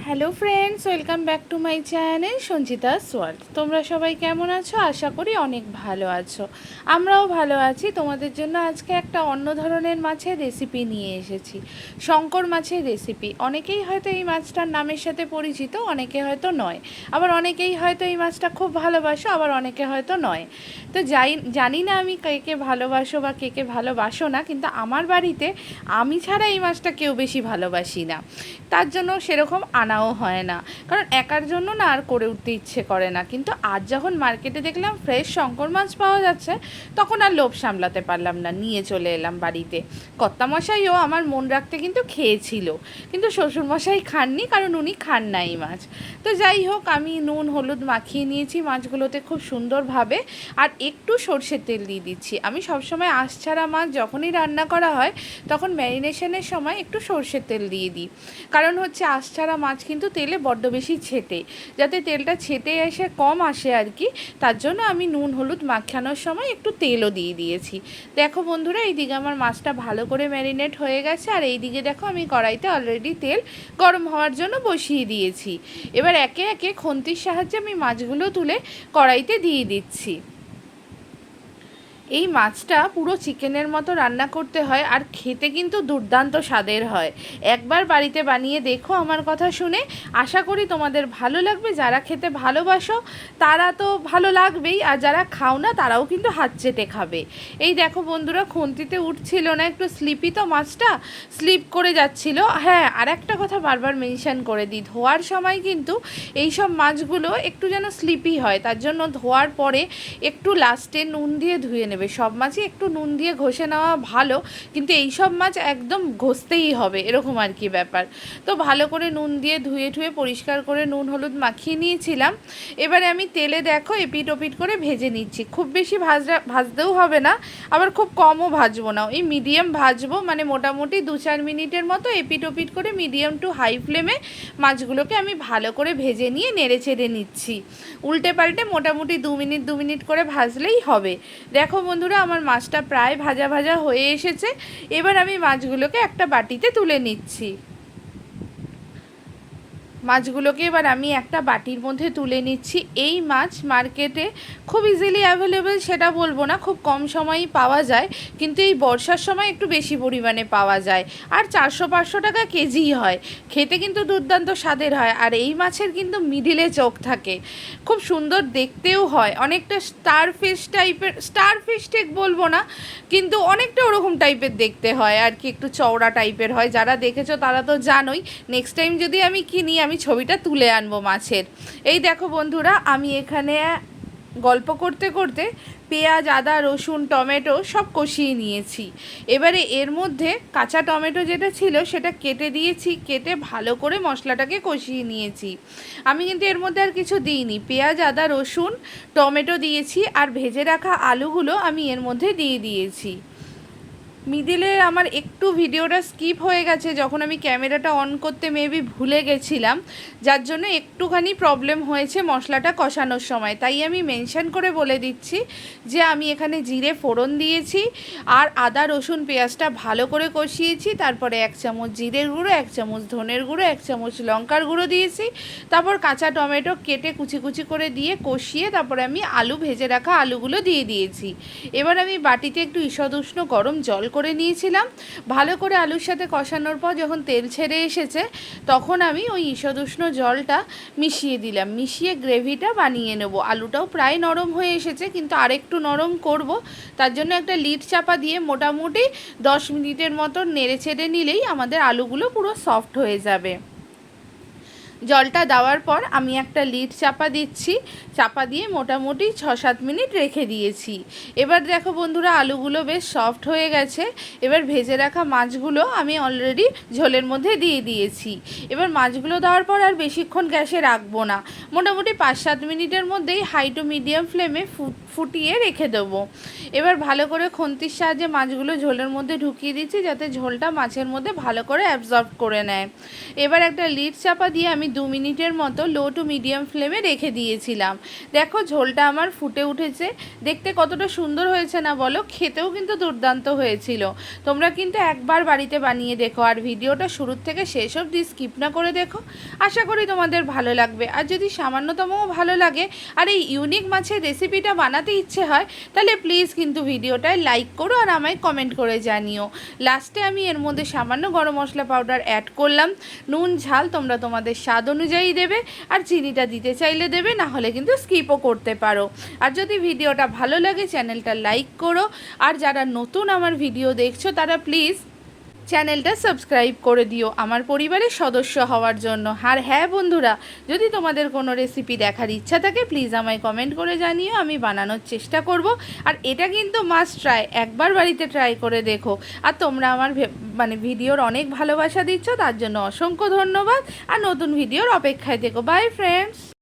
Hello friends, welcome back to my channel Sanchita's world. তোমরা সবাই কেমন আছো? আশা করি অনেক ভালো আছো। আমরাও ভালো আছি। তোমাদের জন্য আজকে একটা অন্য ধরনের মাছের রেসিপি নিয়ে এসেছি, শঙ্কর মাছের রেসিপি। অনেকেই হয়তো এই মাছটার নামের সাথে পরিচিত, অনেকে হয়তো নয়। আবার অনেকেই হয়তো এই মাছটা খুব ভালোবাসো, আবার অনেকে হয়তো নয়। তো জানি না আমি কে কে ভালোবাসো বা কে কে ভালোবাসো না, কিন্তু আমার বাড়িতে আমি ছাড়া এই মাছটা কেউ বেশি ভালোবাসি না। তার জন্য সেরকম আনাও হয় না, কারণ একার জন্য না আর করে উঠতে ইচ্ছে করে না। কিন্তু আজ যখন মার্কেটে দেখলাম ফ্রেশ শঙ্কর মাছ পাওয়া যাচ্ছে, তখন আর লোভ সামলাতে পারলাম না, নিয়ে চলে এলাম বাড়িতে। কর্তামশাইও আমার মন রাখতে কিন্তু খেয়েছিল, কিন্তু শ্বশুরমশাই খাননি, কারণ উনি খান না এই মাছ। তো যাই হোক, আমি নুন হলুদ মাখিয়ে নিয়েছি মাছগুলোতে খুব সুন্দরভাবে, আর একটু সর্ষের তেল দিয়ে দিচ্ছি। আমি সবসময় আঁশ ছাড়া মাছ যখনই রান্না করা হয়, তখন ম্যারিনেশনের সময় একটু সর্ষের তেল দিয়ে দিই। কারণ হচ্ছে আঁশ ছাড়া মাছ কিন্তু তেলে বড্ড বেশি ছেটে, যাতে তেলটা ছেটে এসে কম আসে আর কি। তার জন্য আমি নুন হলুদ মাখানোর সময় একটু তেলও দিয়ে দিয়েছি। দেখো বন্ধুরা, এইদিকে আমার মাছটা ভালো করে ম্যারিনেট হয়ে গেছে, আর এইদিকে দেখো আমি কড়াইতে অলরেডি তেল গরম হওয়ার জন্য বসিয়ে দিয়েছি। এবার একে একে খুন্তির সাহায্যে আমি মাছগুলো তুলে কড়াইতে দিয়ে দিচ্ছি। এই মাছটা পুরো চিকেনের মতো রান্না করতে হয়, আর খেতে কিন্তু দুর্দান্ত স্বাদের হয়। একবার বাড়িতে বানিয়ে দেখো আমার কথা শুনে, আশা করি তোমাদের ভালো লাগবে। যারা খেতে ভালোবাসো তারা তো ভালো লাগবেই, আর যারা খাও না তারাও কিন্তু হাত চেটে খাবে। এই দেখো বন্ধুরা, খুন্তিতে উঠছিল না, একটু স্লিপি তো মাছটা, স্লিপ করে যাচ্ছিল। হ্যাঁ, আর একটা কথা বারবার মেনশন করে দিই, ধোয়ার সময় কিন্তু এই সব মাছগুলো একটু যেন স্লিপি হয়, তার জন্য ধোয়ার পরে একটু লাস্টে নুন দিয়ে ধুয়ে নেবে। সব মাছই একটু নুন দিয়ে ঘষে নেওয়া ভালো, কিন্তু এই সব মাছ একদম ঘষতেই হবে, এরকম আর কি ব্যাপার। তো ভালো করে নুন দিয়ে ধুয়ে ঠুয়ে পরিষ্কার করে নুন হলুদ মাখিয়ে নিয়েছিলাম। এবারে আমি তেলে দেখো এপিট ওপিট করে ভেজে নিচ্ছি। খুব বেশি ভাজতেও হবে না, আবার খুব কমও ভাজবো না, এই মিডিয়াম ভাজবো। মানে মোটামুটি 2-4 মিনিটের মতো এপিট ওপিট করে মিডিয়াম টু হাই ফ্লেমে মাছগুলোকে আমি ভালো করে ভেজে নিয়ে নেড়ে চেড়ে নিচ্ছি। উল্টে পাল্টে মোটামুটি 2 মিনিট করে ভাজলেই হবে। দেখো বন্ধুরা, আমার মাছটা প্রায় ভাজা ভাজা হয়ে এসেছে। এবার আমি মাছগুলোকে একটা বাটিতে তুলে নিচ্ছি। মাছগুলোকে এবার আমি একটা বাটির মধ্যে তুলে নিচ্ছি। এই মাছ মার্কেটে খুব ইজিলি অ্যাভেলেবেল সেটা বলবো না, খুব কম সময়ই পাওয়া যায়, কিন্তু এই বর্ষার সময় একটু বেশি পরিমাণে পাওয়া যায়। আর 400-500 টাকা কেজিই হয়। খেতে কিন্তু দুর্দান্ত স্বাদের হয়, আর এই মাছের কিন্তু মিডিলে চোখ থাকে, খুব সুন্দর দেখতেও হয়। অনেকটা স্টারফিশ টাইপের, স্টারফিশ ঠিক বলবো না, কিন্তু অনেকটা ওরকম টাইপের দেখতে হয় আর কি, একটু চওড়া টাইপের হয়। যারা দেখেছো তারা তো জানোই। নেক্সট টাইম যদি আমি কিনি, আমি ছবিটা তুলে আনবো মাছের। এই দেখো বন্ধুরা, আমি এখানে গল্প করতে করতে পেঁয়াজ আদা রসুন টমেটো সব কষিয়ে নিয়েছি। এবারে এর মধ্যে কাঁচা টমেটো যেটা ছিল সেটা কেটে দিয়েছি, কেটে ভালো করে মশলাটাকে কষিয়ে নিয়েছি। আমি কিন্তু এর মধ্যে আর কিছু দিইনি, পেঁয়াজ আদা রসুন টমেটো দিয়েছি, আর ভেজে রাখা আলুগুলো আমি এর মধ্যে দিয়ে দিয়েছি। মিডিলে আমার একটু ভিডিওটা স্কিপ হয়ে গেছে, যখন আমি ক্যামেরাটা অন করতে মেবি ভুলে গেছিলাম, যার জন্য একটুখানি প্রবলেম হয়েছে মশলাটা কষানোর সময়। তাই আমি মেনশন করে বলে দিচ্ছি যে আমি এখানে জিরে ফোড়ন দিয়েছি, আর আদা রসুন পেঁয়াজটা ভালো করে কষিয়েছি। তারপরে 1 চামচ জিরের গুঁড়ো, 1 চামচ ধনের গুঁড়ো, 1 চামচ লঙ্কার গুঁড়ো দিয়েছি। তারপর কাঁচা টমেটো কেটে কুচি কুচি করে দিয়ে কষিয়ে তারপরে আমি আলু ভেজে রাখা আলুগুলো দিয়ে দিয়েছি। এবার আমি বাটিতে একটু ঈষদ উষ্ণ গরম জল করে নিয়েছিলাম। ভালো করে আলুর সাথে কষানোর পর যখন তেল ছেড়ে এসেছে, তখন আমি ওই ঈষদ উষ্ণ জলটা মিশিয়ে দিলাম, মিশিয়ে গ্রেভিটা বানিয়ে নেব। আলুটাও প্রায় নরম হয়ে এসেছে, কিন্তু আরেকটু নরম করব, তার জন্য একটা লিড চাপা দিয়ে মোটামুটি 10 মিনিটের মতো নেড়ে ছেড়ে নিলেই আমাদের আলুগুলো পুরো সফট হয়ে যাবে। জলটা দেওয়ার পর আমি একটা লিড চাপা দিচ্ছি, চাপা দিয়ে মোটামুটি 6-7 মিনিট রেখে দিয়েছি। এবার দেখো বন্ধুরা, আলুগুলো বেশ সফট হয়ে গেছে। এবার ভেজে রাখা মাছগুলো আমি অলরেডি ঝোলের মধ্যে দিয়ে দিয়েছি। এবার মাছগুলো দেওয়ার পর আর বেশিক্ষণ গ্যাসে রাখবো না, মোটামুটি 5-7 মিনিটের মধ্যেই হাই টু মিডিয়াম ফ্লেমে ফুটিয়ে রেখে দেবো। এবার ভালো করে খুন্তির সাহায্যে মাছগুলো ঝোলের মধ্যে ঢুকিয়ে দিচ্ছি, যাতে ঝোলটা মাছের মধ্যে ভালো করে অ্যাবজর্ব করে নেয়। এবার একটা লিড চাপা দিয়ে আমি 2 মিনিটের মতো লো টু মিডিয়াম ফ্লেমে রেখে দিয়েছিলাম। দেখো ঝোলটা আমার ফুটে উঠেছে, দেখতে কতটা সুন্দর হয়েছে না বলো, খেতেও কিন্তু দুর্দান্ত হয়েছিল। তোমরা কিন্তু একবার বাড়িতে বানিয়ে দেখো, আর ভিডিওটা শুরুর থেকে শেষ অবধি স্কিপ না করে দেখো। আশা করি তোমাদের ভালো লাগবে। আর যদি সামান্যতমও ভালো লাগে আর এই ইউনিক মাছের রেসিপিটা বানাতে ইচ্ছে হয়, তাহলে প্লিজ কিন্তু ভিডিওটায় লাইক করো আর আমায় কমেন্ট করে জানিও। লাস্টে আমি এর মধ্যে সামান্য গরম মশলা পাউডার অ্যাড করলাম। নুন ঝাল তোমরা তোমাদের স্বাদ অনুযায়ী দেবে, আর চিনিটা দিতে চাইলে দেবে, না হলে কিন্তু স্কিপও করতে পারো। আর যদি ভিডিওটা ভালো লাগে চ্যানেলটা লাইক করো, আর যারা নতুন আমার ভিডিও দেখছো তারা প্লিজ চ্যানেলটা সাবস্ক্রাইব করে দিও আমার পরিবারের সদস্য হওয়ার জন্য। আর হ্যাঁ বন্ধুরা, যদি তোমাদের কোনো রেসিপি দেখার ইচ্ছা থাকে প্লিজ আমায় কমেন্ট করে জানিও, আমি বানানোর চেষ্টা করব। আর এটা কিন্তু মাস্ট ট্রাই, একবার বাড়িতে ট্রাই করে দেখো। আর তোমরা আমার ভিডিওর অনেক ভালোবাসা দিচ্ছ, তার জন্য অসংখ্য ধন্যবাদ। আর নতুন ভিডিওর অপেক্ষায় থেকো। By friends.